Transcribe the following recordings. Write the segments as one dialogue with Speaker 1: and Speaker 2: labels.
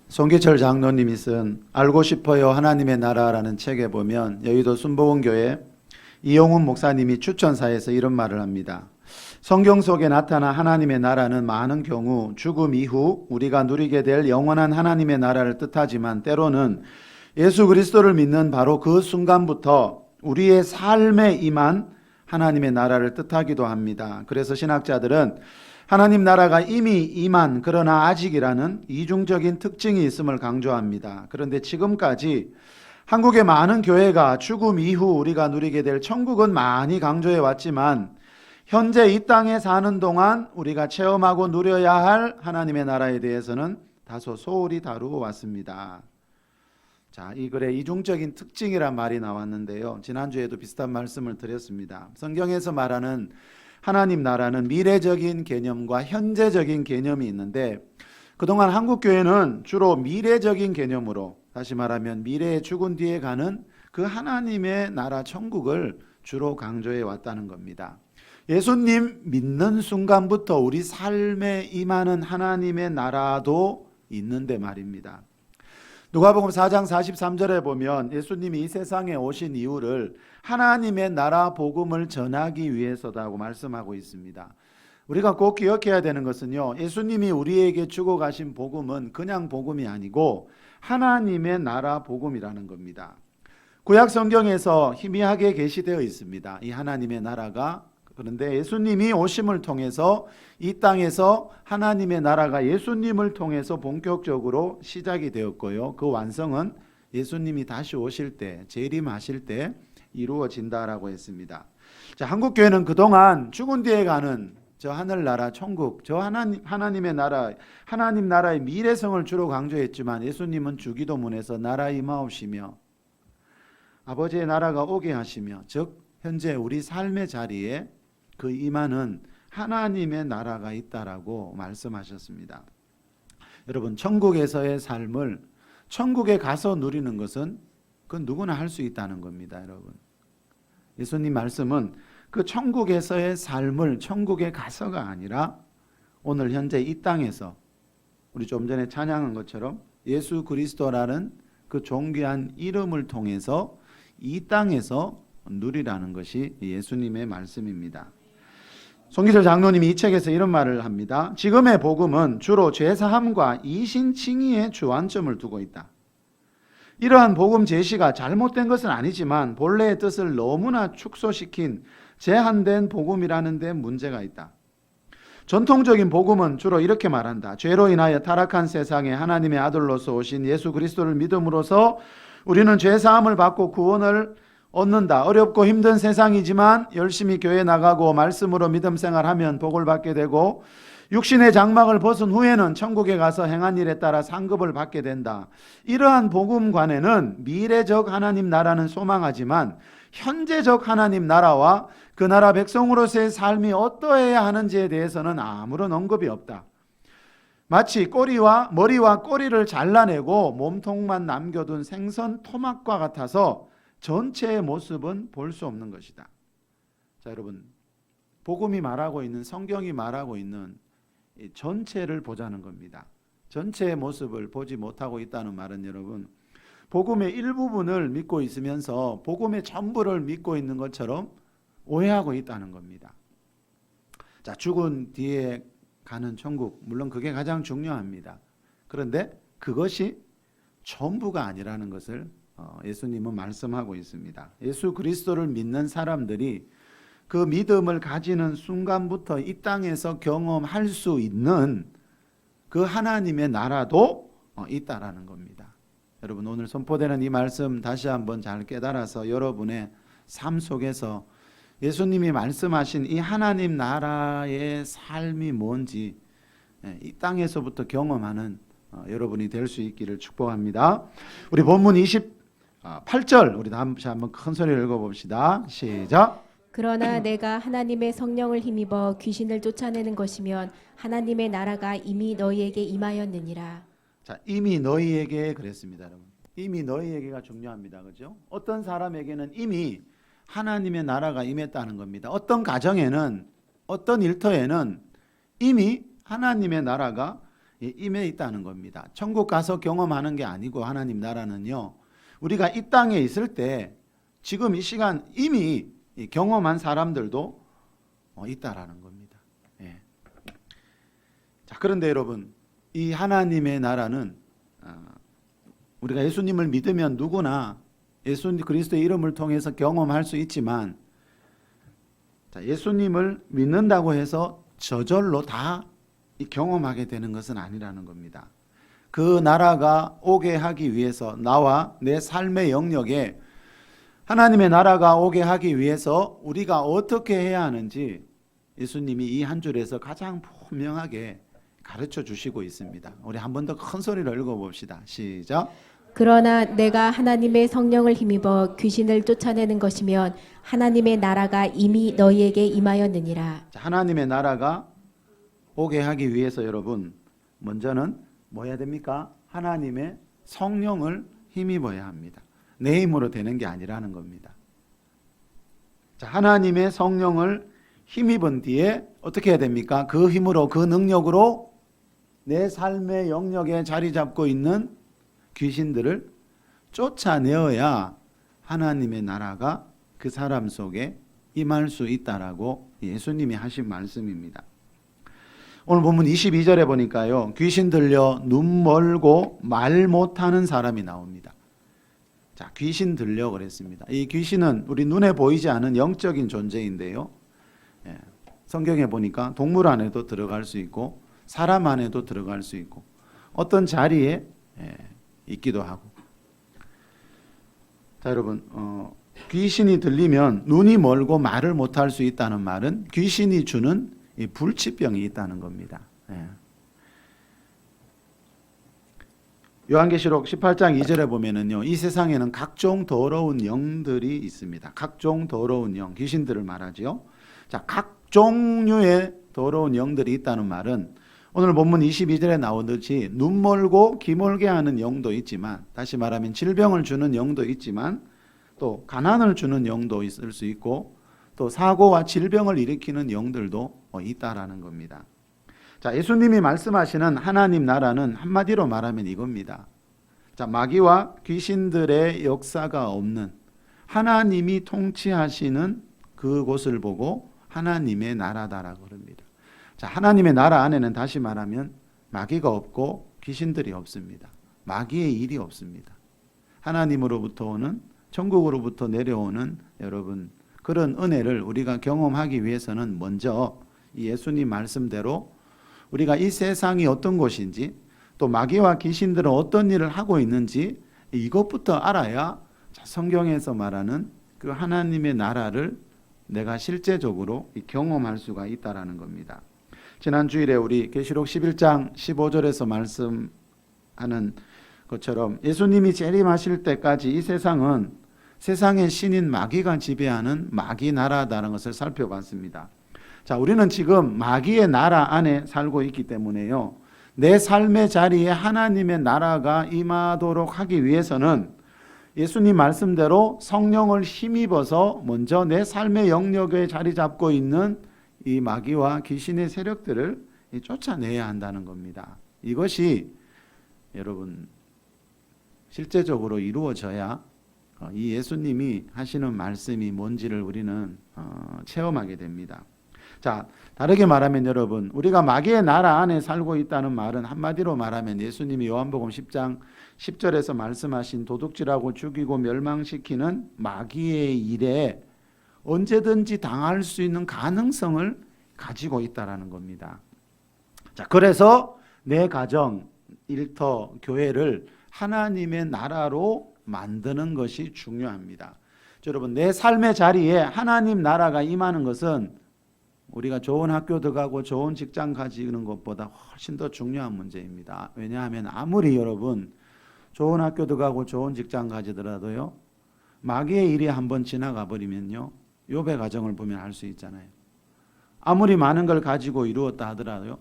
Speaker 1: 송기철 장로님이 쓴 알고 싶어요 하나님의 나라라는 책에 보면 여의도 순복음교회 이용훈 목사님이 추천사에서 이런 말을 합니다. 성경 속에 나타난 하나님의 나라는 많은 경우 죽음 이후 우리가 누리게 될 영원한 하나님의 나라를 뜻하지만 때로는 예수 그리스도를 믿는 바로 그 순간부터 우리의 삶에 임한 하나님의 나라를 뜻하기도 합니다. 그래서 신학자들은 하나님 나라가 이미 임한 그러나 아직이라는 이중적인 특징이 있음을 강조합니다. 그런데 지금까지 한국의 많은 교회가 죽음 이후 우리가 누리게 될 천국은 많이 강조해 왔지만 현재 이 땅에 사는 동안 우리가 체험하고 누려야 할 하나님의 나라에 대해서는 다소 소홀히 다루어 왔습니다. 자, 이 글에 이중적인 특징이란 말이 나왔는데요. 지난주에도 비슷한 말씀을 드렸습니다. 성경에서 말하는 하나님 나라는 미래적인 개념과 현재적인 개념이 있는데 그동안 한국교회는 주로 미래적인 개념으로, 다시 말하면 미래에 죽은 뒤에 가는 그 하나님의 나라 천국을 주로 강조해 왔다는 겁니다. 예수님 믿는 순간부터 우리 삶에 임하는 하나님의 나라도 있는데 말입니다. 누가복음 4장 43절에 보면 예수님이 이 세상에 오신 이유를 하나님의 나라 복음을 전하기 위해서다고 말씀하고 있습니다. 우리가 꼭 기억해야 되는 것은요, 예수님이 우리에게 주고 가신 복음은 그냥 복음이 아니고 하나님의 나라 복음이라는 겁니다. 구약 성경에서 희미하게 게시되어 있습니다. 이 하나님의 나라가. 그런데 예수님이 오심을 통해서 이 땅에서 하나님의 나라가 예수님을 통해서 본격적으로 시작이 되었고요. 그 완성은 예수님이 다시 오실 때, 재림하실 때 이루어진다라고 했습니다. 자, 한국교회는 그동안 죽은 뒤에 가는 저 하늘나라 천국, 저 하나님의 나라, 하나님 나라의 미래성을 주로 강조했지만 예수님은 주기도문에서 나라 임하옵시며 아버지의 나라가 오게 하시며, 즉 현재 우리 삶의 자리에 그 임하는 하나님의 나라가 있다라고 말씀하셨습니다. 여러분, 천국에서의 삶을 천국에 가서 누리는 것은 그건 누구나 할 수 있다는 겁니다. 여러분, 예수님 말씀은 그 천국에서의 삶을 천국에 가서가 아니라 오늘 현재 이 땅에서 우리 좀 전에 찬양한 것처럼 예수 그리스도라는 그 존귀한 이름을 통해서 이 땅에서 누리라는 것이 예수님의 말씀입니다. 송기철 장로님이 이 책에서 이런 말을 합니다. 지금의 복음은 주로 죄사함과 이신칭의에 주안점을 두고 있다. 이러한 복음 제시가 잘못된 것은 아니지만 본래의 뜻을 너무나 축소시킨 제한된 복음이라는 데 문제가 있다. 전통적인 복음은 주로 이렇게 말한다. 죄로 인하여 타락한 세상에 하나님의 아들로서 오신 예수 그리스도를 믿음으로써 우리는 죄사함을 받고 구원을 얻는다. 어렵고 힘든 세상이지만 열심히 교회 나가고 말씀으로 믿음 생활하면 복을 받게 되고 육신의 장막을 벗은 후에는 천국에 가서 행한 일에 따라 상급을 받게 된다. 이러한 복음관에는 미래적 하나님 나라는 소망하지만 현재적 하나님 나라와 그 나라 백성으로서의 삶이 어떠해야 하는지에 대해서는 아무런 언급이 없다. 마치 머리와 꼬리를 잘라내고 몸통만 남겨둔 생선 토막과 같아서 전체의 모습은 볼 수 없는 것이다. 자, 여러분, 복음이 말하고 있는, 성경이 말하고 있는 이 전체를 보자는 겁니다. 전체의 모습을 보지 못하고 있다는 말은 여러분, 복음의 일부분을 믿고 있으면서 복음의 전부를 믿고 있는 것처럼 오해하고 있다는 겁니다. 자, 죽은 뒤에 가는 천국, 물론 그게 가장 중요합니다. 그런데 그것이 전부가 아니라는 것을 예수님은 말씀하고 있습니다. 예수 그리스도를 믿는 사람들이 그 믿음을 가지는 순간부터 이 땅에서 경험할 수 있는 그 하나님의 나라도 있다라는 겁니다. 여러분, 오늘 선포되는 이 말씀 다시 한번 잘 깨달아서 여러분의 삶 속에서 예수님이 말씀하신 이 하나님 나라의 삶이 뭔지 이 땅에서부터 경험하는 여러분이 될 수 있기를 축복합니다. 우리 본문 28절 우리 다시 한번 큰 소리로 읽어봅시다. 시작.
Speaker 2: 그러나 내가 하나님의 성령을 힘입어 귀신을 쫓아내는 것이면 하나님의 나라가 이미 너희에게 임하였느니라.
Speaker 1: 자, 이미 너희에게 그랬습니다, 여러분. 이미 너희에게가 중요합니다. 그죠? 어떤 사람에게는 이미 하나님의 나라가 임했다는 겁니다. 어떤 가정에는, 어떤 일터에는 이미 하나님의 나라가 임해 있다는 겁니다. 천국 가서 경험하는 게 아니고 하나님 나라는요, 우리가 이 땅에 있을 때 지금 이 시간 이미 경험한 사람들도 있다라는 겁니다. 예. 자, 그런데 여러분, 이 하나님의 나라는 우리가 예수님을 믿으면 누구나 예수 그리스도의 이름을 통해서 경험할 수 있지만, 자, 예수님을 믿는다고 해서 저절로 다 경험하게 되는 것은 아니라는 겁니다. 그 나라가 오게 하기 위해서 나와 내 삶의 영역에 하나님의 나라가 오게 하기 위해서 우리가 어떻게 해야 하는지 예수님이 이 한 줄에서 가장 분명하게 가르쳐 주시고 있습니다. 우리 한 번 더 큰 소리로 읽어봅시다. 시작.
Speaker 2: 그러나 내가 하나님의 성령을 힘입어 귀신을 쫓아내는 것이면 하나님의 나라가 이미 너희에게 임하였느니라.
Speaker 1: 자, 하나님의 나라가 오게 하기 위해서 여러분, 먼저는 뭐 해야 됩니까? 하나님의 성령을 힘입어야 합니다. 내 힘으로 되는 게 아니라는 겁니다. 자, 하나님의 성령을 힘입은 뒤에 어떻게 해야 됩니까? 그 힘으로, 그 능력으로 내 삶의 영역에 자리 잡고 있는 귀신들을 쫓아내어야 하나님의 나라가 그 사람 속에 임할 수 있다라고 예수님이 하신 말씀입니다. 오늘 본문 22절에 보니까요, 귀신 들려 눈 멀고 말 못하는 사람이 나옵니다. 자, 귀신 들려 그랬습니다. 이 귀신은 우리 눈에 보이지 않은 영적인 존재인데요, 성경에 보니까 동물 안에도 들어갈 수 있고 사람 안에도 들어갈 수 있고 어떤 자리에 있기도 하고. 자, 여러분, 귀신이 들리면 눈이 멀고 말을 못할 수 있다는 말은 귀신이 주는 이 불치병이 있다는 겁니다. 요한계시록 18장 2절에 보면은요, 이 세상에는 각종 더러운 영들이 있습니다. 각종 더러운 영, 귀신들을 말하지요. 자, 각 종류의 더러운 영들이 있다는 말은 오늘 본문 22절에 나오듯이 눈 멀고 귀 멀게 하는 영도 있지만, 다시 말하면 질병을 주는 영도 있지만, 또 가난을 주는 영도 있을 수 있고, 또 사고와 질병을 일으키는 영들도 있다라는 겁니다. 자, 예수님이 말씀하시는 하나님 나라는 한마디로 말하면 이겁니다. 자, 마귀와 귀신들의 역사가 없는 하나님이 통치하시는 그곳을 보고 하나님의 나라다라고 합니다. 자, 하나님의 나라 안에는 다시 말하면 마귀가 없고 귀신들이 없습니다. 마귀의 일이 없습니다. 하나님으로부터 오는, 천국으로부터 내려오는 여러분, 그런 은혜를 우리가 경험하기 위해서는 먼저 이 예수님 말씀대로 우리가 이 세상이 어떤 곳인지, 또 마귀와 귀신들은 어떤 일을 하고 있는지 이것부터 알아야 성경에서 말하는 그 하나님의 나라를 내가 실제적으로 경험할 수가 있다라는 겁니다. 지난 주일에 우리 계시록 11장 15절에서 말씀하는 것처럼 예수님이 재림하실 때까지 이 세상은 세상의 신인 마귀가 지배하는 마귀 나라다라는 것을 살펴봤습니다. 자, 우리는 지금 마귀의 나라 안에 살고 있기 때문에요, 내 삶의 자리에 하나님의 나라가 임하도록 하기 위해서는 예수님 말씀대로 성령을 힘입어서 먼저 내 삶의 영역에 자리 잡고 있는 이 마귀와 귀신의 세력들을 쫓아내야 한다는 겁니다. 이것이 여러분 실제적으로 이루어져야 이 예수님이 하시는 말씀이 뭔지를 우리는 체험하게 됩니다. 자, 다르게 말하면 여러분, 우리가 마귀의 나라 안에 살고 있다는 말은 한마디로 말하면 예수님이 요한복음 10장 10절에서 말씀하신 도둑질하고 죽이고 멸망시키는 마귀의 일에 언제든지 당할 수 있는 가능성을 가지고 있다라는 겁니다. 자, 그래서 내 가정, 일터, 교회를 하나님의 나라로 만드는 것이 중요합니다. 여러분, 내 삶의 자리에 하나님 나라가 임하는 것은 우리가 좋은 학교 들어가고 좋은 직장 가지는 것보다 훨씬 더 중요한 문제입니다. 왜냐하면 아무리 여러분 좋은 학교 들어가고 좋은 직장 가지더라도요, 마귀의 일이 한번 지나가 버리면요, 욥의 가정을 보면 알 수 있잖아요. 아무리 많은 걸 가지고 이루었다 하더라도요,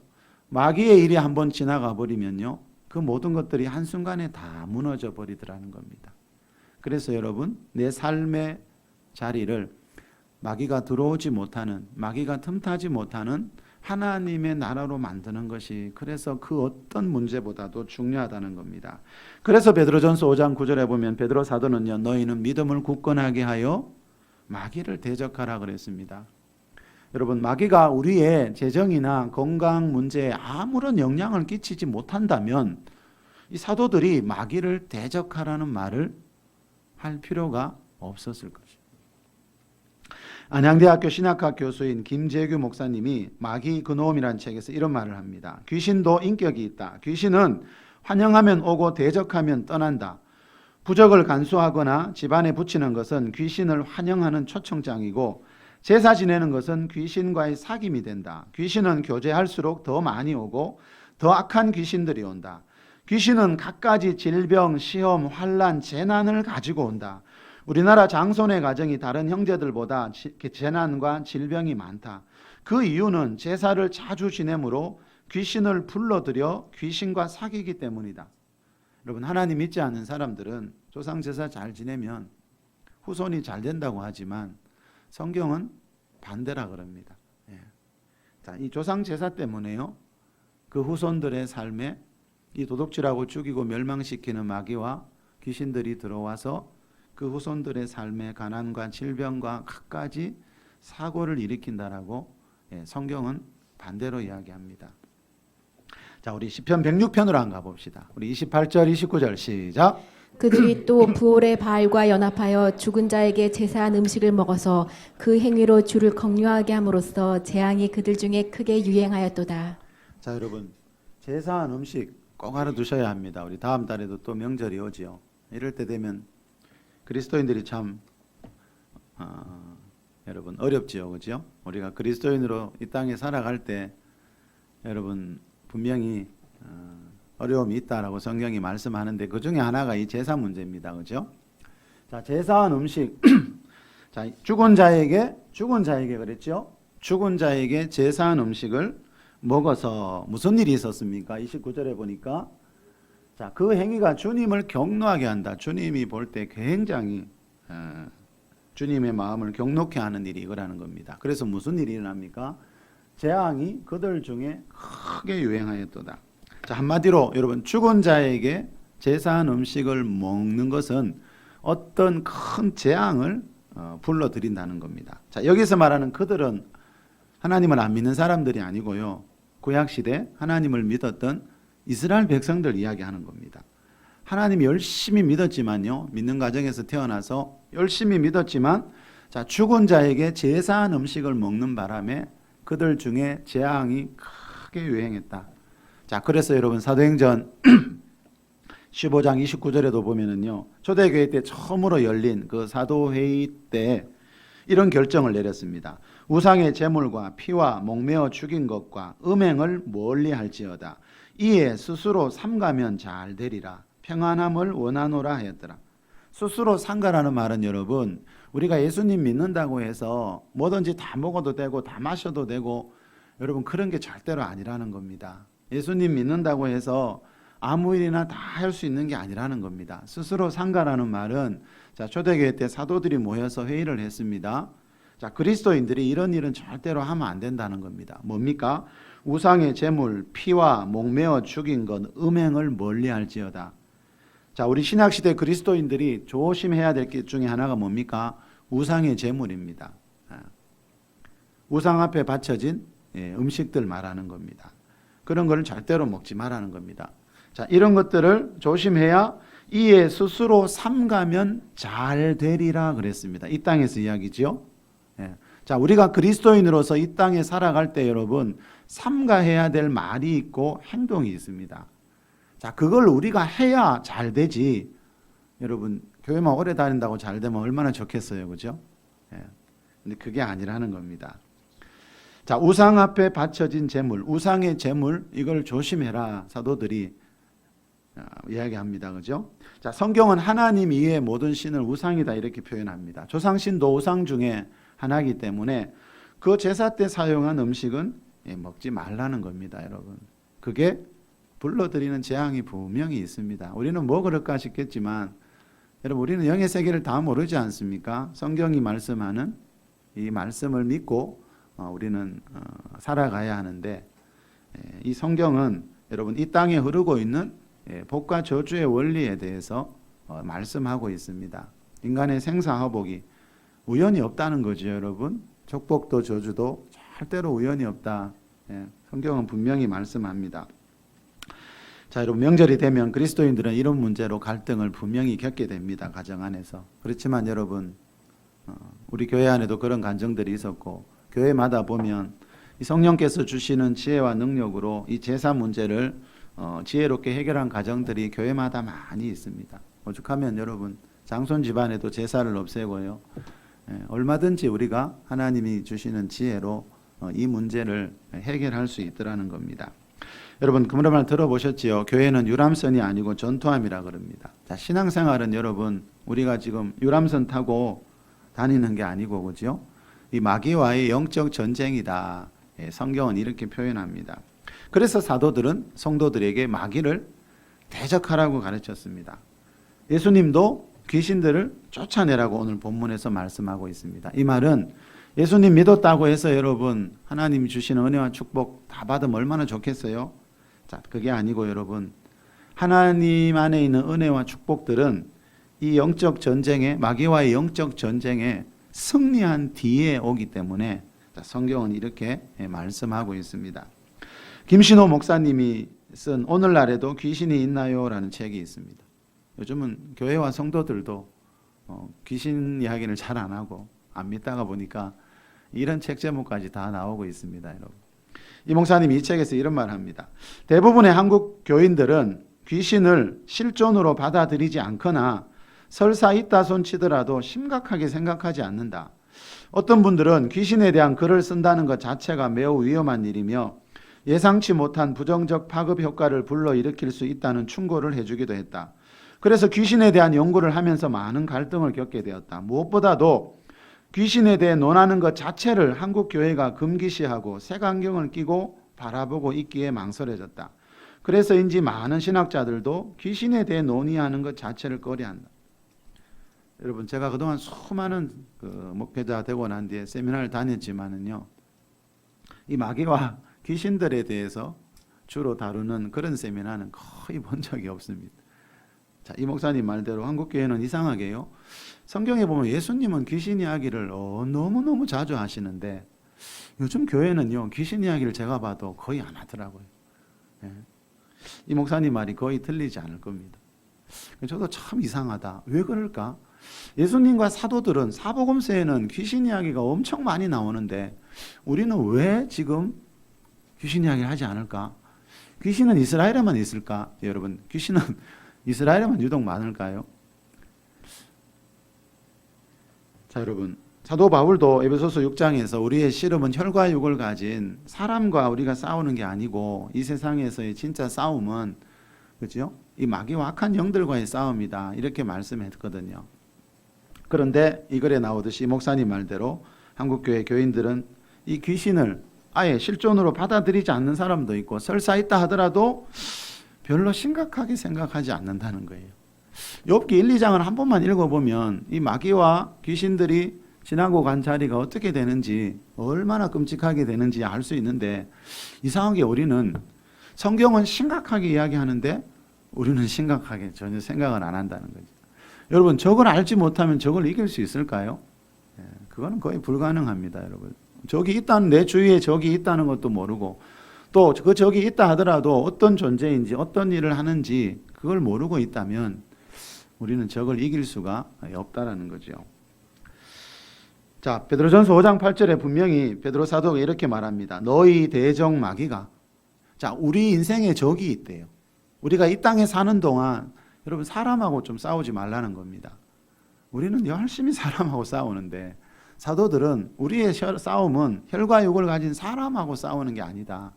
Speaker 1: 마귀의 일이 한번 지나가 버리면요, 그 모든 것들이 한순간에 다 무너져 버리더라는 겁니다. 그래서 여러분, 내 삶의 자리를 마귀가 들어오지 못하는, 마귀가 틈타지 못하는 하나님의 나라로 만드는 것이 그래서 그 어떤 문제보다도 중요하다는 겁니다. 그래서 베드로전서 5장 9절에 보면 베드로 사도는요, 너희는 믿음을 굳건하게 하여 마귀를 대적하라 그랬습니다. 여러분, 마귀가 우리의 재정이나 건강 문제에 아무런 영향을 끼치지 못한다면 이 사도들이 마귀를 대적하라는 말을 할 필요가 없었을 것입니다. 안양대학교 신학학 교수인 김재규 목사님이 마귀 그노움이라는 책에서 이런 말을 합니다. 귀신도 인격이 있다. 귀신은 환영하면 오고 대적하면 떠난다. 부적을 간수하거나 집안에 붙이는 것은 귀신을 환영하는 초청장이고 제사 지내는 것은 귀신과의 사귐이 된다. 귀신은 교제할수록 더 많이 오고 더 악한 귀신들이 온다. 귀신은 갖가지 질병, 시험, 환난, 재난을 가지고 온다. 우리나라 장손의 가정이 다른 형제들보다 재난과 질병이 많다. 그 이유는 제사를 자주 지내므로 귀신을 불러들여 귀신과 사귀기 때문이다. 여러분, 하나님 믿지 않는 사람들은 조상 제사 잘 지내면 후손이 잘 된다고 하지만 성경은 반대라 그럽니다. 예. 자, 이 조상 제사 때문에요, 그 후손들의 삶에 이 도둑질하고 죽이고 멸망시키는 마귀와 귀신들이 들어와서 그 후손들의 삶에 가난과 질병과 갖가지 사고를 일으킨다라고 성경은 반대로 이야기합니다. 자, 우리 시편 106편으로 한번 가봅시다. 우리 28절 29절 시작.
Speaker 2: 그들이 또 부올의 바알과 연합하여 죽은 자에게 제사한 음식을 먹어서 그 행위로 주를 긍휼하게 함으로써 재앙이 그들 중에 크게 유행하였도다.
Speaker 1: 자, 여러분, 제사한 음식 꼭 알아두셔야 합니다. 우리 다음 달에도 또 명절이 오지요. 이럴 때 되면 그리스도인들이 참 여러분 어렵지요, 그죠? 우리가 그리스도인으로 이 땅에 살아갈 때 여러분 분명히 어려움이 있다라고 성경이 말씀하는데 그 중에 하나가 이 제사 문제입니다, 그죠? 자, 제사한 음식, 자, 죽은 자에게 그랬죠? 죽은 자에게 제사한 음식을 먹어서 무슨 일이 있었습니까? 29절에 보니까 자, 그 행위가 주님을 격노하게 한다. 주님이 볼 때 굉장히 주님의 마음을 격노케 하는 일이 이거라는 겁니다. 그래서 무슨 일이 일어납니까? 재앙이 그들 중에 크게 유행하였도다. 자, 한마디로 여러분, 죽은 자에게 제사한 음식을 먹는 것은 어떤 큰 재앙을 불러들인다는 겁니다. 자, 여기서 말하는 그들은 하나님을 안 믿는 사람들이 아니고요, 구약시대 하나님을 믿었던 이스라엘 백성들 이야기하는 겁니다. 하나님 열심히 믿었지만요, 믿는 가정에서 태어나서 열심히 믿었지만 자, 죽은 자에게 제사한 음식을 먹는 바람에 그들 중에 재앙이 크게 유행했다. 자, 그래서 여러분 사도행전 15장 29절에도 보면은요, 초대교회 때 처음으로 열린 그 사도회의 때 이런 결정을 내렸습니다. 우상의 제물과 피와 목매어 죽인 것과 음행을 멀리 할지어다. 이에 스스로 삼가면 잘 되리라. 평안함을 원하노라 하였더라. 스스로 삼가라는 말은 여러분, 우리가 예수님 믿는다고 해서 뭐든지 다 먹어도 되고 다 마셔도 되고 여러분 그런 게 절대로 아니라는 겁니다. 예수님 믿는다고 해서 아무 일이나 다 할 수 있는 게 아니라는 겁니다. 스스로 삼가라는 말은 자, 초대교회 때 사도들이 모여서 회의를 했습니다. 자, 그리스도인들이 이런 일은 절대로 하면 안 된다는 겁니다. 뭡니까? 우상의 제물, 피와 목매어 죽인 것, 음행을 멀리할지어다. 자, 우리 신약시대 그리스도인들이 조심해야 될 것 중에 하나가 뭡니까? 우상의 제물입니다. 우상 앞에 바쳐진 음식들 말하는 겁니다. 그런 걸 절대로 먹지 말라는 겁니다. 자, 이런 것들을 조심해야 이에 스스로 삼가면 잘 되리라 그랬습니다. 이 땅에서 이야기죠. 자, 우리가 그리스도인으로서 이 땅에 살아갈 때 여러분 삼가해야 될 말이 있고 행동이 있습니다. 자, 그걸 우리가 해야 잘 되지. 여러분 교회만 오래 다닌다고 잘 되면 얼마나 좋겠어요, 그죠? 근데 그게 아니라는 겁니다. 자, 우상 앞에 바쳐진 제물, 우상의 제물, 이걸 조심해라 사도들이 이야기합니다, 그죠? 자, 성경은 하나님 이외의 모든 신을 우상이다 이렇게 표현합니다. 조상신도 우상 중에 하나이기 때문에 그 제사 때 사용한 음식은 먹지 말라는 겁니다, 여러분. 그게 불러들이는 재앙이 분명히 있습니다. 우리는 뭐 그럴까 싶겠지만 여러분, 우리는 영의 세계를 다 모르지 않습니까? 성경이 말씀하는 이 말씀을 믿고 우리는 살아가야 하는데, 이 성경은 여러분 이 땅에 흐르고 있는 복과 저주의 원리에 대해서 말씀하고 있습니다. 인간의 생사화복이 우연이 없다는 거죠, 여러분. 축복도 저주도 절대로 우연이 없다. 성경은 분명히 말씀합니다. 자, 여러분 명절이 되면 그리스도인들은 이런 문제로 갈등을 분명히 겪게 됩니다. 가정 안에서. 그렇지만 여러분, 우리 교회 안에도 그런 간증들이 있었고, 교회마다 보면 이 성령께서 주시는 지혜와 능력으로 이 제사 문제를 지혜롭게 해결한 가정들이 교회마다 많이 있습니다. 오죽하면 여러분 장손 집안에도 제사를 없애고요. 얼마든지 우리가 하나님이 주시는 지혜로 이 문제를 해결할 수 있더라는 겁니다. 여러분 그런 말 들어보셨지요? 교회는 유람선이 아니고 전투함이라 그럽니다. 자, 신앙생활은 여러분 우리가 지금 유람선 타고 다니는 게 아니고 그죠? 이 마귀와의 영적 전쟁이다. 성경은 이렇게 표현합니다. 그래서 사도들은 성도들에게 마귀를 대적하라고 가르쳤습니다. 예수님도 귀신들을 쫓아내라고 오늘 본문에서 말씀하고 있습니다. 이 말은 예수님 믿었다고 해서 여러분 하나님이 주시는 은혜와 축복 다 받으면 얼마나 좋겠어요? 자, 그게 아니고 여러분 하나님 안에 있는 은혜와 축복들은 이 영적 전쟁에 마귀와의 영적 전쟁에 승리한 뒤에 오기 때문에 성경은 이렇게 말씀하고 있습니다. 김신호 목사님이 쓴 오늘날에도 귀신이 있나요? 라는 책이 있습니다. 요즘은 교회와 성도들도 귀신 이야기를 잘 안 하고 안 믿다가 보니까 이런 책 제목까지 다 나오고 있습니다. 여러분. 이 목사님이 이 책에서 이런 말을 합니다. 대부분의 한국 교인들은 귀신을 실존으로 받아들이지 않거나 설사 있다 손치더라도 심각하게 생각하지 않는다. 어떤 분들은 귀신에 대한 글을 쓴다는 것 자체가 매우 위험한 일이며 예상치 못한 부정적 파급 효과를 불러일으킬 수 있다는 충고를 해주기도 했다. 그래서 귀신에 대한 연구를 하면서 많은 갈등을 겪게 되었다. 무엇보다도 귀신에 대해 논하는 것 자체를 한국 교회가 금기시하고 색안경을 끼고 바라보고 있기에 망설여졌다. 그래서인지 많은 신학자들도 귀신에 대해 논의하는 것 자체를 꺼려한다. 여러분 제가 그동안 수많은 목회자 되고 난 뒤에 세미나를 다녔지만은요, 이 마귀와 귀신들에 대해서 주로 다루는 그런 세미나는 거의 본 적이 없습니다. 자, 이 목사님 말대로 한국 교회는 이상하게요, 성경에 보면 예수님은 귀신 이야기를 너무너무 자주 하시는데 요즘 교회는요 귀신 이야기를 제가 봐도 거의 안 하더라고요. 이 목사님 말이 거의 틀리지 않을 겁니다. 저도 참 이상하다. 왜 그럴까? 예수님과 사도들은 사복음서에는 귀신 이야기가 엄청 많이 나오는데 우리는 왜 지금 귀신 이야기를 하지 않을까? 귀신은 이스라엘에만 있을까? 여러분, 귀신은 이스라엘에만 유독 많을까요? 자, 여러분, 사도 바울도 에베소서 6장에서 우리의 씨름은 혈과 육을 가진 사람과 우리가 싸우는 게 아니고 이 세상에서의 진짜 싸움은 그죠? 이 마귀와 악한 영들과의 싸움이다. 이렇게 말씀했거든요. 그런데 이 글에 나오듯이 목사님 말대로 한국교회 교인들은 이 귀신을 아예 실존으로 받아들이지 않는 사람도 있고 설사 있다 하더라도 별로 심각하게 생각하지 않는다는 거예요. 욥기 1, 2장을 한 번만 읽어보면 이 마귀와 귀신들이 지나고 간 자리가 어떻게 되는지 얼마나 끔찍하게 되는지 알 수 있는데 이상하게 우리는 성경은 심각하게 이야기하는데 우리는 심각하게 전혀 생각을 안 한다는 거죠. 여러분 적을 알지 못하면 적을 이길 수 있을까요? 그거는 거의 불가능합니다. 여러분 적이 있다는 내 주위에 적이 있다는 것도 모르고 또 그 적이 있다 하더라도 어떤 존재인지 어떤 일을 하는지 그걸 모르고 있다면 우리는 적을 이길 수가 없다라는 거죠. 자, 베드로전서 5장 8절에 분명히 베드로 사도가 이렇게 말합니다. 너희 대적 마귀가, 자, 우리 인생에 적이 있대요. 우리가 이 땅에 사는 동안 여러분 사람하고 좀 싸우지 말라는 겁니다. 우리는 열심히 사람하고 싸우는데 사도들은 우리의 싸움은 혈과 육을 가진 사람하고 싸우는 게 아니다.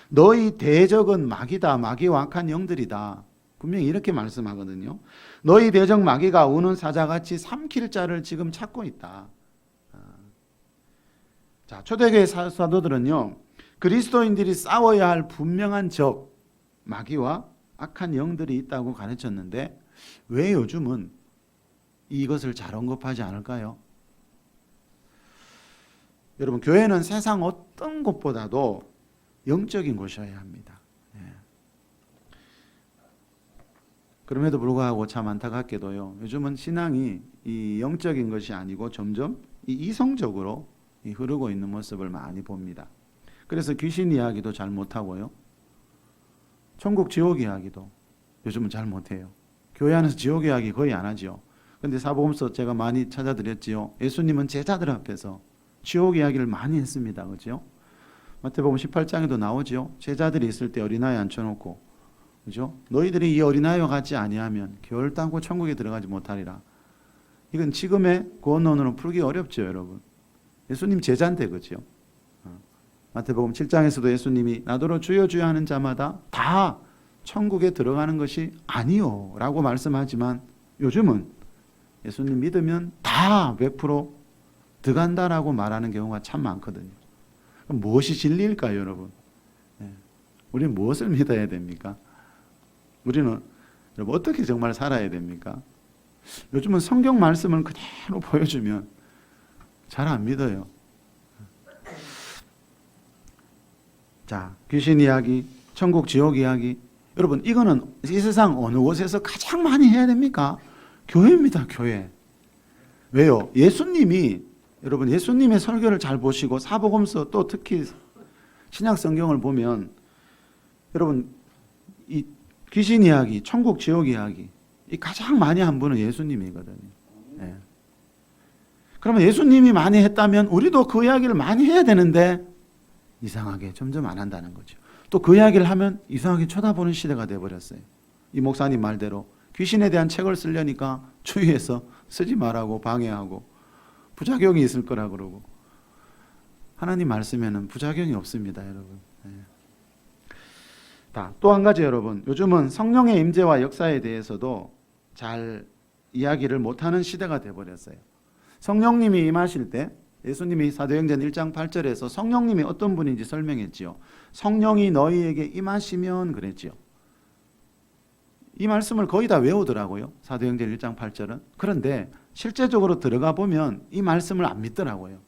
Speaker 1: 너희 대적은 마귀다. 마귀와 악한 영들이다. 분명히 이렇게 말씀하거든요. 너희 대적 마귀가 우는 사자같이 삼킬 자를 지금 찾고 있다. 자, 초대교회 사도들은요, 그리스도인들이 싸워야 할 분명한 적, 마귀와 악한 영들이 있다고 가르쳤는데 왜 요즘은 이것을 잘 언급하지 않을까요? 여러분 교회는 세상 어떤 곳보다도 영적인 곳이어야 합니다. 예. 그럼에도 불구하고 참 안타깝게도요. 요즘은 신앙이 이 영적인 것이 아니고 점점 이 이성적으로 흐르고 있는 모습을 많이 봅니다. 그래서 귀신 이야기도 잘 못하고요. 천국 지옥 이야기도 요즘은 잘 못해요. 교회 안에서 지옥 이야기 거의 안 하지요. 근데 사복음서 제가 많이 찾아드렸지요. 예수님은 제자들 앞에서 지옥 이야기를 많이 했습니다. 그죠? 마태복음 18장에도 나오지요. 제자들이 있을 때 어린아이 앉혀놓고, 그죠? 너희들이 이 어린아이와 같지 아니하면 결단코 천국에 들어가지 못하리라. 이건 지금의 구원론으로 풀기 어렵죠, 여러분. 예수님 제자인데, 그죠? 마태복음 7장에서도 예수님이 나더러 주여 주여 하는 자마다 다 천국에 들어가는 것이 아니요 라고 말씀하지만 요즘은 예수님 믿으면 다 100% 들어간다라고 말하는 경우가 참 많거든요. 그럼 무엇이 진리일까요, 여러분? 우리는 무엇을 믿어야 됩니까? 우리는 여러분 어떻게 정말 살아야 됩니까? 요즘은 성경 말씀을 그대로 보여주면 잘 안 믿어요. 자, 귀신 이야기, 천국 지옥 이야기. 여러분 이거는 이 세상 어느 곳에서 가장 많이 해야 됩니까? 교회입니다, 교회. 왜요? 여러분 예수님의 설교를 잘 보시고 사복음서 또 특히 신약 성경을 보면 여러분 이 귀신 이야기, 천국 지옥 이야기 이 가장 많이 한 분은 예수님이거든요. 예. 그러면 예수님이 많이 했다면 우리도 그 이야기를 많이 해야 되는데 이상하게 점점 안 한다는 거죠. 또 그 이야기를 하면 이상하게 쳐다보는 시대가 돼버렸어요. 이 목사님 말대로 귀신에 대한 책을 쓰려니까 주위에서 쓰지 말라고 방해하고 부작용이 있을 거라 그러고 하나님 말씀에는 부작용이 없습니다, 여러분. 또 한 가지 여러분, 요즘은 성령의 임재와 역사에 대해서도 잘 이야기를 못하는 시대가 돼버렸어요. 성령님이 임하실 때 예수님이 사도행전 1장 8절에서 성령님이 어떤 분인지 설명했지요. 성령이 너희에게 임하시면 그랬지요. 이 말씀을 거의 다 외우더라고요. 사도행전 1장 8절은. 그런데 실제적으로 들어가 보면 이 말씀을 안 믿더라고요.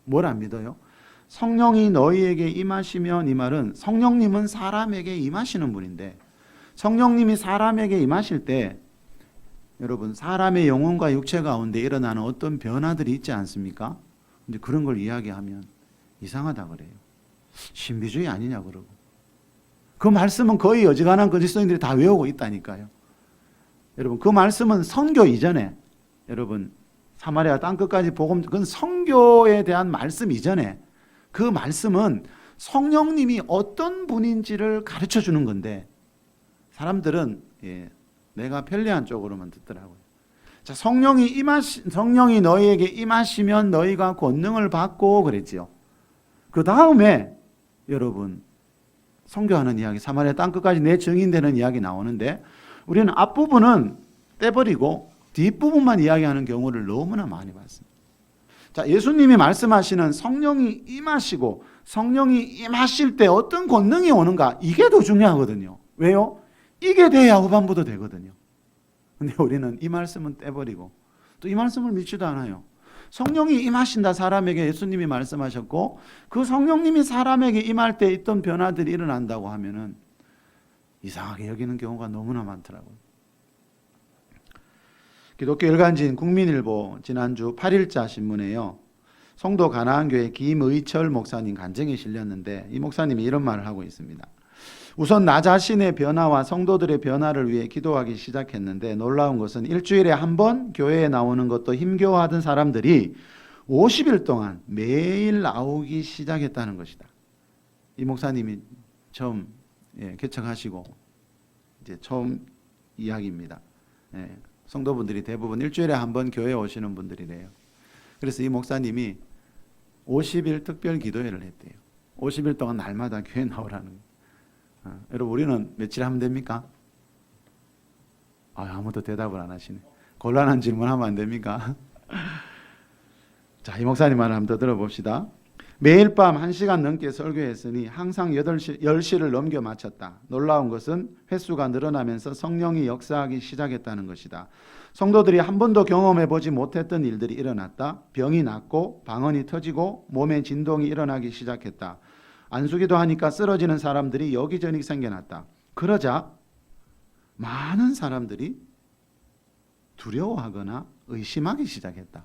Speaker 1: 뭘 안 믿어요? 성령이 너희에게 임하시면 이 말은 성령님은 사람에게 임하시는 분인데 성령님이 사람에게 임하실 때 여러분 사람의 영혼과 육체 가운데 일어나는 어떤 변화들이 있지 않습니까? 근데 그런 걸 이야기하면 이상하다 그래요. 신비주의 아니냐 그러고. 그 말씀은 거의 어지간한 그리스도인들이 다 외우고 있다니까요. 여러분 그 말씀은 선교 이전에 여러분 사마리아 땅끝까지 복음 그건 선교에 대한 말씀 이전에 그 말씀은 성령님이 어떤 분인지를 가르쳐 주는 건데 사람들은 내가 편리한 쪽으로만 듣더라고요. 자, 성령이 너희에게 임하시면 너희가 권능을 받고 그랬지요. 그 다음에 여러분 선교하는 이야기, 사마리아 땅끝까지 내 증인되는 이야기 나오는데 우리는 앞부분은 떼버리고 뒷부분만 이야기하는 경우를 너무나 많이 봤습니다. 자, 예수님이 말씀하시는 성령이 임하시고 성령이 임하실 때 어떤 권능이 오는가 이게 더 중요하거든요. 왜요? 이게 돼야 후반부도 되거든요. 근데 우리는 이 말씀은 떼버리고 또 이 말씀을 믿지도 않아요. 성령이 임하신다 사람에게 예수님이 말씀하셨고 그 성령님이 사람에게 임할 때 있던 변화들이 일어난다고 하면은 이상하게 여기는 경우가 너무나 많더라고요. 기독교 일간지인 국민일보 지난주 8일자 신문에요. 송도 가나안교회 김의철 목사님 간증이 실렸는데 이 목사님이 이런 말을 하고 있습니다. 우선 나 자신의 변화와 성도들의 변화를 위해 기도하기 시작했는데 놀라운 것은 일주일에 한 번 교회에 나오는 것도 힘겨워하던 사람들이 50일 동안 매일 나오기 시작했다는 것이다. 이 목사님이 처음 개척하시고 이제 처음 이야기입니다. 성도분들이 대부분 일주일에 한 번 교회에 오시는 분들이래요. 그래서 이 목사님이 50일 특별 기도회를 했대요. 50일 동안 날마다 교회 나오라는 거예요. 여러분 우리는 며칠 하면 됩니까? 아무도 대답을 안 하시네. 곤란한 질문하면 안 됩니까? 자, 이 목사님 말을 한번 더 들어봅시다. 매일 밤 1시간 넘게 설교했으니 항상 10시를 넘겨 마쳤다. 놀라운 것은 횟수가 늘어나면서 성령이 역사하기 시작했다는 것이다. 성도들이 한 번도 경험해 보지 못했던 일들이 일어났다. 병이 낫고 방언이 터지고 몸에 진동이 일어나기 시작했다. 안수기도 하니까 쓰러지는 사람들이 여기저기 생겨났다. 그러자 많은 사람들이 두려워하거나 의심하기 시작했다.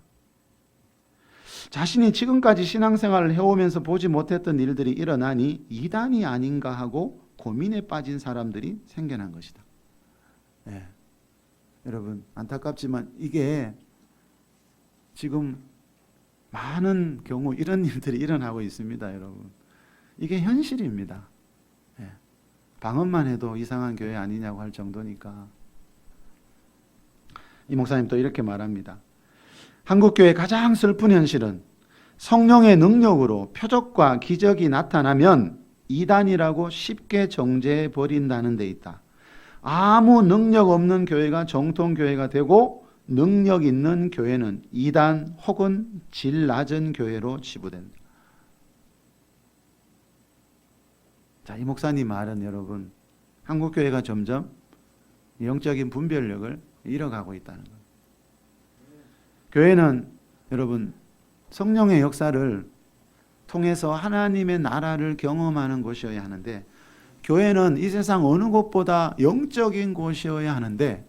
Speaker 1: 자신이 지금까지 신앙생활을 해오면서 보지 못했던 일들이 일어나니 이단이 아닌가 하고 고민에 빠진 사람들이 생겨난 것이다. 네. 여러분, 안타깝지만 이게 지금 많은 경우 이런 일들이 일어나고 있습니다. 여러분, 이게 현실입니다. 네. 방언만 해도 이상한 교회 아니냐고 할 정도니까. 이 목사님 또 이렇게 말합니다. 한국교회의 가장 슬픈 현실은 성령의 능력으로 표적과 기적이 나타나면 이단이라고 쉽게 정죄해 버린다는 데 있다. 아무 능력 없는 교회가 정통교회가 되고 능력 있는 교회는 이단 혹은 질 낮은 교회로 치부된다. 자, 이 목사님 말은 여러분, 한국교회가 점점 영적인 분별력을 잃어가고 있다는 거예요. 교회는 여러분 성령의 역사를 통해서 하나님의 나라를 경험하는 곳이어야 하는데, 교회는 이 세상 어느 곳보다 영적인 곳이어야 하는데,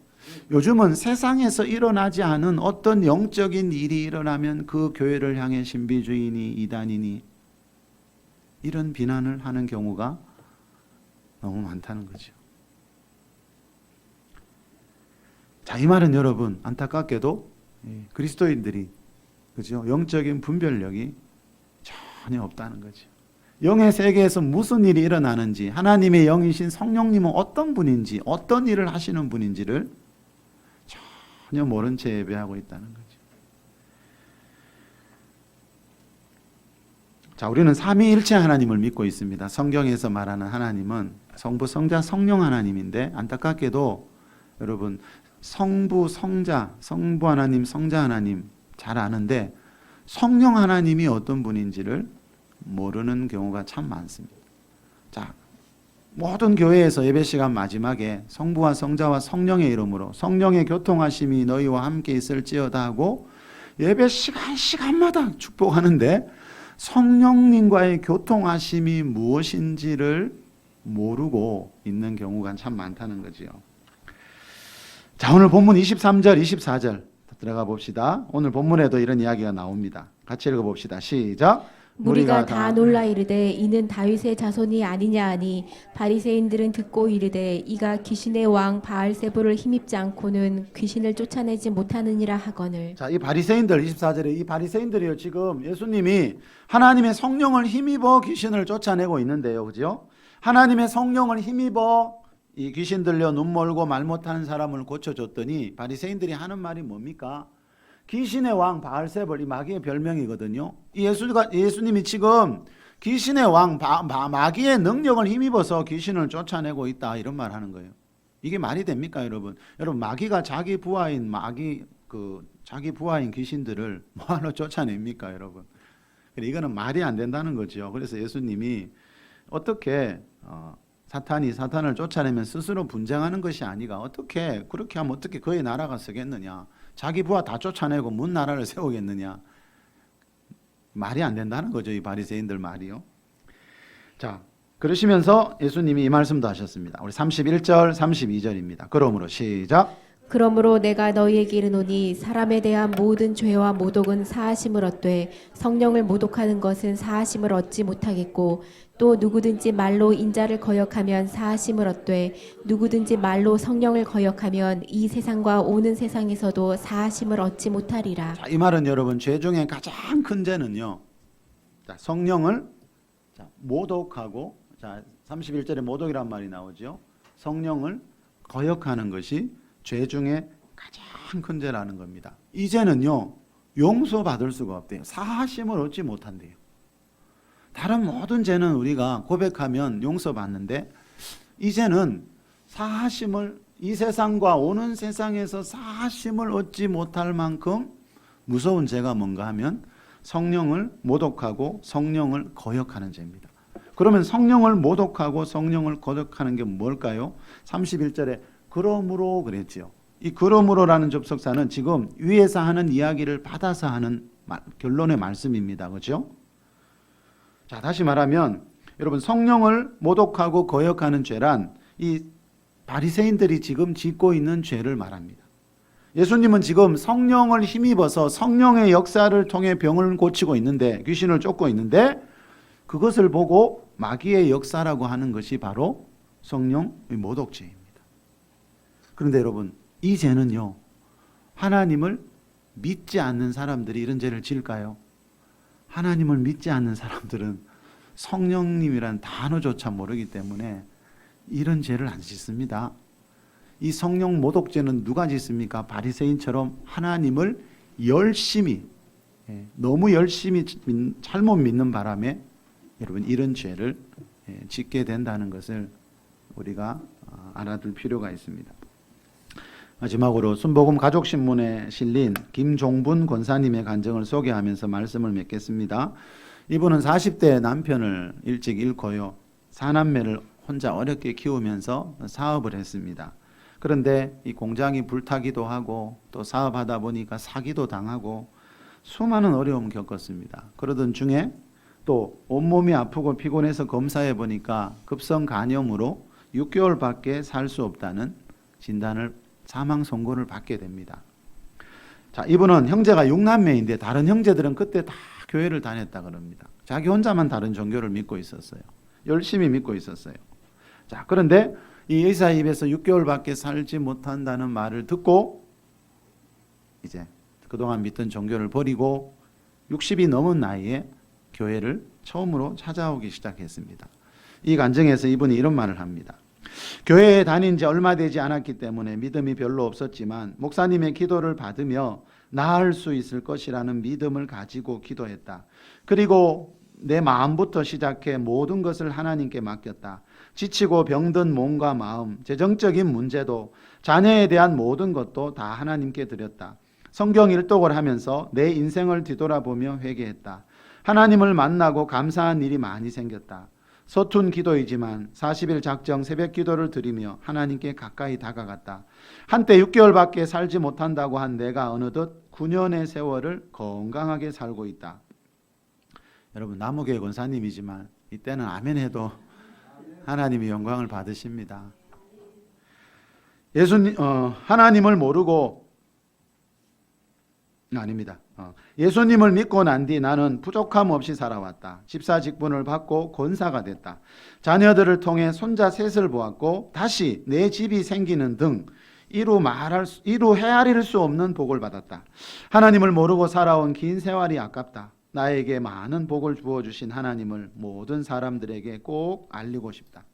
Speaker 1: 요즘은 세상에서 일어나지 않은 어떤 영적인 일이 일어나면 그 교회를 향해 신비주의니 이단이니 이런 비난을 하는 경우가 너무 많다는 거죠. 자, 이 말은 여러분 안타깝게도 그리스도인들이 그죠? 영적인 분별력이 전혀 없다는 거죠. 영의 세계에서 무슨 일이 일어나는지, 하나님의 영이신 성령님은 어떤 분인지, 어떤 일을 하시는 분인지를 전혀 모른 채 예배하고 있다는 거죠. 자, 우리는 삼위일체 하나님을 믿고 있습니다. 성경에서 말하는 하나님은 성부, 성자, 성령 하나님인데, 안타깝게도 여러분 성부, 성자, 성부 하나님, 성자 하나님 잘 아는데 성령 하나님이 어떤 분인지를 모르는 경우가 참 많습니다. 자, 모든 교회에서 예배 시간 마지막에 성부와 성자와 성령의 이름으로 성령의 교통하심이 너희와 함께 있을지어다 하고 예배 시간마다 축복하는데, 성령님과의 교통하심이 무엇인지를 모르고 있는 경우가 참 많다는 거지요. 자, 오늘 본문 23절, 24절 들어가 봅시다. 오늘 본문에도 이런 이야기가 나옵니다. 같이 읽어봅시다. 시작.
Speaker 2: 무리가 다 놀라 이르되 이는 다윗의 자손이 아니냐 하니, 바리새인들은 듣고 이르되 이가 귀신의 왕 바알세불을 힘입지 않고는 귀신을 쫓아내지 못하느니라 하거늘.
Speaker 1: 자, 이 바리새인들 24절에 이 바리새인들이요, 지금 예수님이 하나님의 성령을 힘입어 귀신을 쫓아내고 있는데요, 그죠? 하나님의 성령을 힘입어 이 귀신 들려 눈 멀고 말 못하는 사람을 고쳐줬더니 바리새인들이 하는 말이 뭡니까? 귀신의 왕 바알세불, 이 마귀의 별명이거든요. 예수님이 지금 귀신의 왕 마귀의 능력을 힘입어서 귀신을 쫓아내고 있다, 이런 말 하는 거예요. 이게 말이 됩니까, 여러분? 여러분, 마귀가 자기 부하인 자기 부하인 귀신들을 뭐하러 쫓아냅니까, 여러분? 이거는 말이 안 된다는 거죠. 그래서 예수님이 어떻게 사탄이 사탄을 쫓아내면 스스로 분쟁하는 것이 아니라 어떻게 그렇게 하면 어떻게 그의 나라가 서겠느냐? 자기 부하 다 쫓아내고 문 나라를 세우겠느냐? 말이 안 된다는 거죠, 이 바리새인들 말이요. 자, 그러시면서 예수님이 이 말씀도 하셨습니다. 우리 31절, 32절입니다. 그러므로 시작.
Speaker 2: 그러므로 내가 너희에게 이르노니 사람에 대한 모든 죄와 모독은 사하심을 얻되 성령을 모독하는 것은 사하심을 얻지 못하겠고, 또 누구든지 말로 인자를 거역하면 사하심을 얻되 누구든지 말로 성령을 거역하면 이 세상과 오는 세상에서도 사하심을 얻지 못하리라.
Speaker 1: 자, 이 말은 여러분 죄 중에 가장 큰 죄는요, 자, 성령을 모독하고, 자, 31절에 모독이란 말이 나오죠. 성령을 거역하는 것이 죄 중에 가장 큰 죄라는 겁니다. 이 죄는요 용서받을 수가 없대요. 사하심을 얻지 못한대요. 다른 모든 죄는 우리가 고백하면 용서받는데, 이 죄는 사하심을, 이 세상과 오는 세상에서 사하심을 얻지 못할 만큼 무서운 죄가 뭔가 하면 성령을 모독하고 성령을 거역하는 죄입니다. 그러면 성령을 모독하고 성령을 거역하는 게 뭘까요? 31절에 그러므로 그랬지요. 이 그러므로라는 접속사는 지금 위에서 하는 이야기를 받아서 하는 결론의 말씀입니다. 그렇죠? 자, 다시 말하면 여러분 성령을 모독하고 거역하는 죄란 이 바리새인들이 지금 짓고 있는 죄를 말합니다. 예수님은 지금 성령을 힘입어서 성령의 역사를 통해 병을 고치고 있는데 귀신을 쫓고 있는데 그것을 보고 마귀의 역사라고 하는 것이 바로 성령의 모독죄입니다. 그런데 여러분 이 죄는요 하나님을 믿지 않는 사람들이 이런 죄를 지을까요? 하나님을 믿지 않는 사람들은 성령님이란 단어조차 모르기 때문에 이런 죄를 안 짓습니다. 이 성령 모독죄는 누가 짓습니까? 바리새인처럼 하나님을 열심히 너무 열심히 잘못 믿는 바람에 여러분 이런 죄를 짓게 된다는 것을 우리가 알아둘 필요가 있습니다. 마지막으로 순복음 가족신문에 실린 김종분 권사님의 간증을 소개하면서 말씀을 맺겠습니다. 이분은 40대 남편을 일찍 잃고요. 4남매를 혼자 어렵게 키우면서 사업을 했습니다. 그런데 이 공장이 불타기도 하고 또 사업하다 보니까 사기도 당하고 수많은 어려움을 겪었습니다. 그러던 중에 또 온몸이 아프고 피곤해서 검사해 보니까 급성 간염으로 6개월밖에 살 수 없다는 진단을 사망 선고를 받게 됩니다. 자, 이분은 형제가 6남매인데 다른 형제들은 그때 다 교회를 다녔다 그럽니다. 자기 혼자만 다른 종교를 믿고 있었어요. 열심히 믿고 있었어요. 자, 그런데 이 의사 입에서 6개월밖에 살지 못한다는 말을 듣고 이제 그동안 믿던 종교를 버리고 60이 넘은 나이에 교회를 처음으로 찾아오기 시작했습니다. 이 간증에서 이분이 이런 말을 합니다. 교회에 다닌 지 얼마 되지 않았기 때문에 믿음이 별로 없었지만 목사님의 기도를 받으며 나을 수 있을 것이라는 믿음을 가지고 기도했다. 그리고 내 마음부터 시작해 모든 것을 하나님께 맡겼다. 지치고 병든 몸과 마음, 재정적인 문제도 자녀에 대한 모든 것도 다 하나님께 드렸다. 성경 일독을 하면서 내 인생을 뒤돌아보며 회개했다. 하나님을 만나고 감사한 일이 많이 생겼다. 서툰 기도이지만 40일 작정 새벽 기도를 드리며 하나님께 가까이 다가갔다. 한때 6개월밖에 살지 못한다고 한 내가 어느덧 9년의 세월을 건강하게 살고 있다. 여러분 나무교회 권사님이지만 이때는 아멘 해도 하나님이 영광을 받으십니다. 하나님을 모르고 아닙니다. 예수님을 믿고 난 뒤 나는 부족함 없이 살아왔다. 집사 직분을 받고 권사가 됐다. 자녀들을 통해 손자 셋을 보았고 다시 내 집이 생기는 등 이루 헤아릴 수 없는 복을 받았다. 하나님을 모르고 살아온 긴 세월이 아깝다. 나에게 많은 복을 부어주신 하나님을 모든 사람들에게 꼭 알리고 싶다.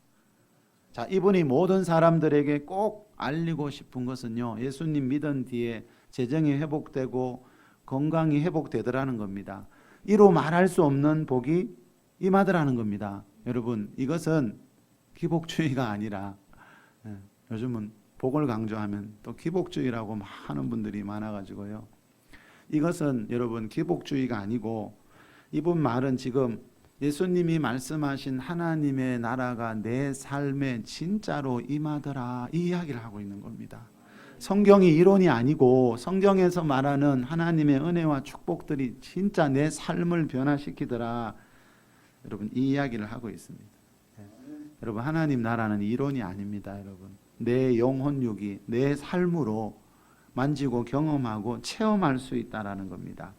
Speaker 1: 자, 이분이 모든 사람들에게 꼭 알리고 싶은 것은요, 예수님 믿은 뒤에 재정이 회복되고 건강이 회복되더라는 겁니다. 이로 말할 수 없는 복이 임하더라는 겁니다. 여러분, 이것은 기복주의가 아니라 요즘은 복을 강조하면 또 기복주의라고 하는 분들이 많아가지고요. 이것은 여러분 기복주의가 아니고 이분 말은 지금 예수님이 말씀하신 하나님의 나라가 내 삶에 진짜로 임하더라 이 이야기를 하고 있는 겁니다. 성경이 이론이 아니고 성경에서 말하는 하나님의 은혜와 축복들이 진짜 내 삶을 변화시키더라. 여러분 이 이야기를 하고 있습니다. 여러분 하나님 나라는 이론이 아닙니다. 여러분 내 영혼육이 내 삶으로 만지고 경험하고 체험할 수 있다라는 겁니다.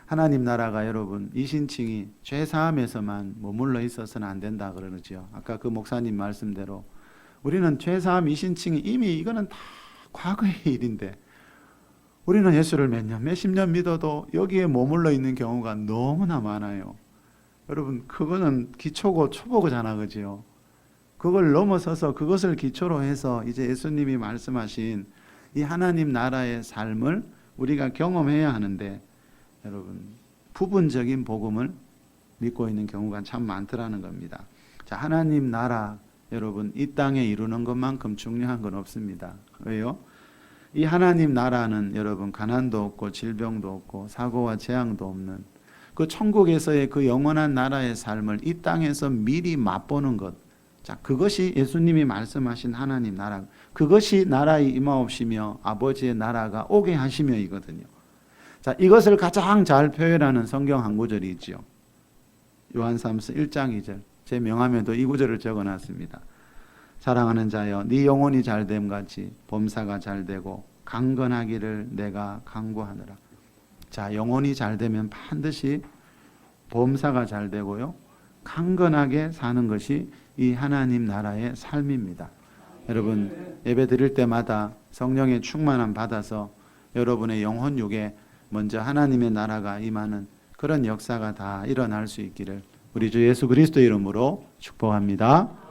Speaker 1: 하나님 나라가 여러분 이신칭이 죄사함에서만 머물러 있어서는 안 된다 그러죠. 아까 그 목사님 말씀대로 우리는 죄사함 이신칭이 이미 이거는 다 과거의 일인데 우리는 예수를 몇 년, 몇십 년 믿어도 여기에 머물러 있는 경우가 너무나 많아요. 여러분 그거는 기초고 초보잖아, 그죠? 그걸 넘어서서 그것을 기초로 해서 이제 예수님이 말씀하신 이 하나님 나라의 삶을 우리가 경험해야 하는데 여러분 부분적인 복음을 믿고 있는 경우가 참 많더라는 겁니다. 자, 하나님 나라 여러분 이 땅에 이루는 것만큼 중요한 건 없습니다. 왜요? 이 하나님 나라는 여러분 가난도 없고 질병도 없고 사고와 재앙도 없는 그 천국에서의 그 영원한 나라의 삶을 이 땅에서 미리 맛보는 것. 자, 그것이 예수님이 말씀하신 하나님 나라. 그것이 나라의 임하옵시며 아버지의 나라가 오게 하시며이거든요. 자, 이것을 가장 잘 표현하는 성경 한 구절이 있죠. 요한 3서 1장 2절. 제 명함에도 이 구절을 적어놨습니다. 사랑하는 자여, 네 영혼이 잘됨 같이 범사가 잘되고 강건하기를 내가 간구하노라. 자, 영혼이 잘되면 반드시 범사가 잘되고요, 강건하게 사는 것이 이 하나님 나라의 삶입니다. 여러분, 예배 드릴 때마다 성령의 충만함 받아서 여러분의 영혼 육에 먼저 하나님의 나라가 임하는 그런 역사가 다 일어날 수 있기를 우리 주 예수 그리스도 이름으로 축복합니다.